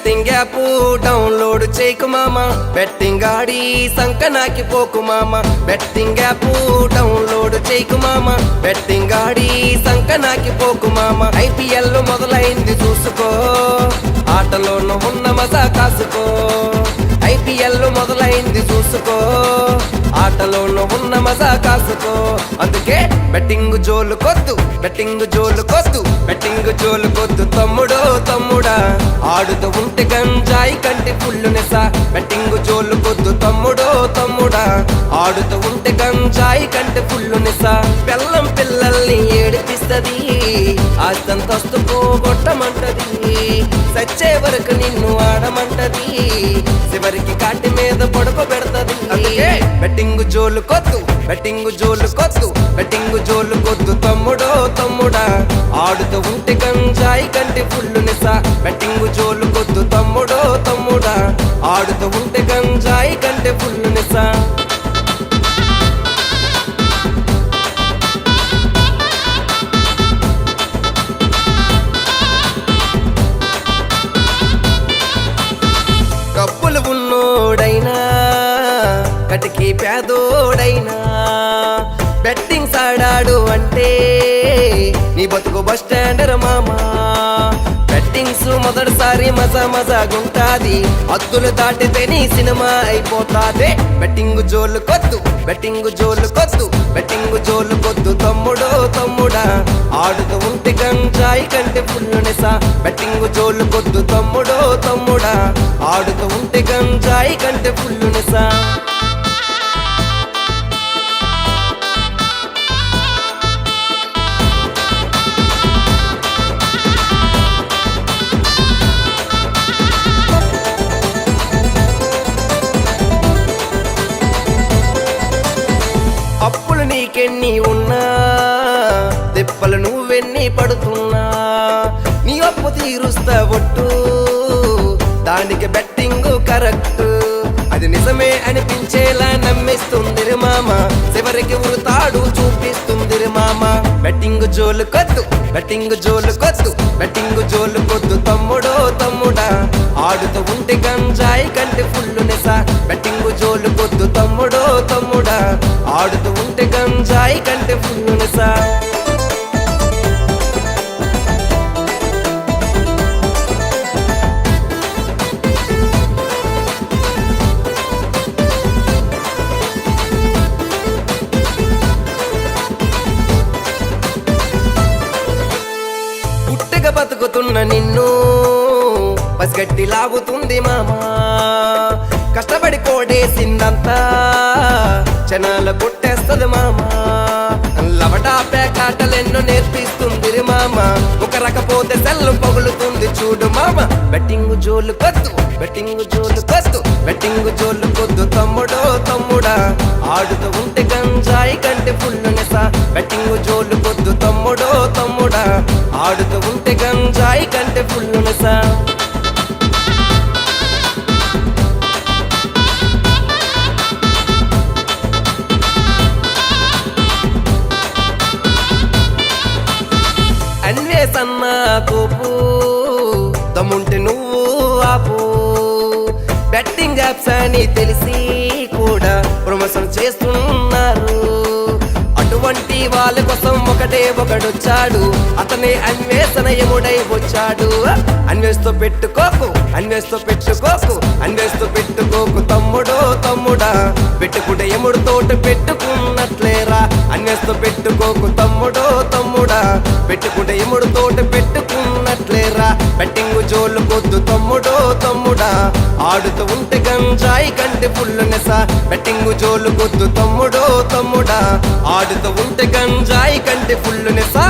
Betting app download చేయకు మామ, betting ఆడి సంకనాకి పోకు మామ. బెట్టింగ్ యాప్ డౌన్లోడ్ చేయకు మామ, బెట్టింగ్ ఆడి సంకనాకి పోకు మామ. IPL మొదలైంది చూసుకో, ఆటలోనూ ఉన్న మజా కాసుకో. IPL మొదలైంది చూసుకో, ఆటలోనూ ఉన్న మజా కాసుకో. అందుకే బెట్టింగ్ జోలు కొద్దు, బెట్టింగ్ జోలు కొద్దు, బెట్టింగ్ జోలు కొద్దు తమ్ముడో తమ్ముడా. ఆడుతూ ఉంటే గంజాయి కంటి ఫుల్లు నెసా. బెట్టింగ్ జోలు కొద్దు తమ్ముడో తమ్ముడా, ఆడుతూ ఉంటే గంజాయి కంటి ఫుల్లు నెసా. బెల్లం పిల్లల్ని ఏడిపిస్తది, ఆస్తంతస్తు పోగొట్టమంటది. సచ్చే వరకు నిన్ను ఆడమంటది, చివరికి కాటి మీద పడుకో పెడతది. అందుకే బెట్టింగ్ జోలు కొద్దు, బెట్టింగ్ జోలు కొద్దు, బెట్టింగ్ జోలు కొద్దు తమ్ముడో తమ్ముడా. ఆడుతూ ఉంటే గంజాయి కంటి ఫుల్లు నిసా. బెట్టింగ్ జోలు కొద్దు తమ్ముడో తమ్ముడా, ఆడుతూ ఉంటే గంజాయి కంటి ఫుల్లు నిసా. కప్పులు ఉన్నోడైనా కటికి పేదోడైనా బెట్టింగ్ సాడాడు అంటే నీ బతుకు బస్ స్టాండర్ మామా. బెట్టింగ్స్ మొదటిసారి మజా మజాగుంటాది, హద్దులు దాటితే నీ సినిమా అయిపోతాదే. బెట్టింగ్ జోలు కొద్దు, బెట్టింగ్ జోలు కొద్దు, బెట్టింగ్ జోలు కొద్దు తమ్ముడో తమ్ముడా. ఆడుతూ ఉంటే గంజాయి కంటే ఫుల్లు నెసా. బెట్టింగ్ జోలు కొద్దు తమ్ముడో తమ్ముడా, ఆడుతూ ఉంటే గంజాయి కంటే ఫుల్లు నెసా. అప్పులు నీకెన్ని ఉన్నా, తిప్పలు నువ్వెన్ని పడుతున్నా, నీ అప్పు తీరుస్తా ఒట్టు, దానికి బెట్టింగ్ కరెక్ట్. అది నిజమే అనిపించేలా నమ్మిస్తుంది రే మామ, చివరికి ఉరుతాడు చూపిస్తుంది రే మామ. బెట్టింగ్ జోలు కొద్దు, బెట్టింగ్ జోలు కొద్దు, బెట్టింగ్ జోలు కొద్దు తమ్ముడో తమ్ముడా. ఆడుతూ ఉంటే గంజాయి కంటే ఫుల్లు నెసా. బెట్టింగ్ జోలు కొద్దు తమ్ముడో తమ్ముడా, ఆడుతూ ఉంటే గంజాయి కంటే ఫుల్లు నెసా. పుట్టగా బతుకుతున్న నిన్ను పసిగట్టి లాగుతుంది మామా. కష్టపడి కోడేసిందంతా క్షణాల కొట్టేస్తుంది మామా. లవటా పేకాటలెన్నో నేర్పిస్తుంది రే మామ, ఒక రకపోతే సెల్లు పగులుతుంది చూడు మామ. బెట్టింగ్ జోలు కొద్దు, బెట్టింగ్ జోలు కొద్దు, బెట్టింగ్ జోలు కొద్దు తమ్ముడో తమ్ముడా. ఆడుతూ ఉంటే గంజాయి కంటే ఫుల్లు నెసా. బెట్టింగ్ జోలు కొద్దు తమ్ముడో తమ్ముడా, ఆడుతూ ఉంటే గంజాయి కంటే ఫుల్లు నెసా. అన్వేషణ కోపు దమ్ముంటే నువ్వు ఆపు. బెట్టింగ్ యాప్స్ అని తెలిసి కూడా ప్రమోషన్ చేస్తున్నారు. అటువంటి వాళ్ళ కోసం ఒకటే ఒకడొచ్చాడు, అతనే అన్వేషణ యముడై వచ్చాడు. అన్వేషతో పెట్టుకోకు, అన్వేషతో పెట్టుకోకు, అన్వేషతో పెట్టుకోకు తమ్ముడో తమ్ముడా. పెట్టుకుంటే యముడు తోట పెట్టుకున్నట్లేరా. అన్వేషతో పెట్టుకోకు తమ్ముడో తమ్ముడా, పెట్టుకుంటే యముడు తోట పెట్టుకున్నట్లేరా. బెట్టింగ్ జోలు కొద్దు తమ్ముడో తమ్ముడా, ఆడుతూ ఉంటే గంజాయి కంటే ఫుల్లు నెసా. బెట్టింగ్ జోలు కొద్దు తమ్ముడో తమ్ముడా, ఆడుతూ ఉంటే గంజాయి కంటే ఫుల్లు నెసా.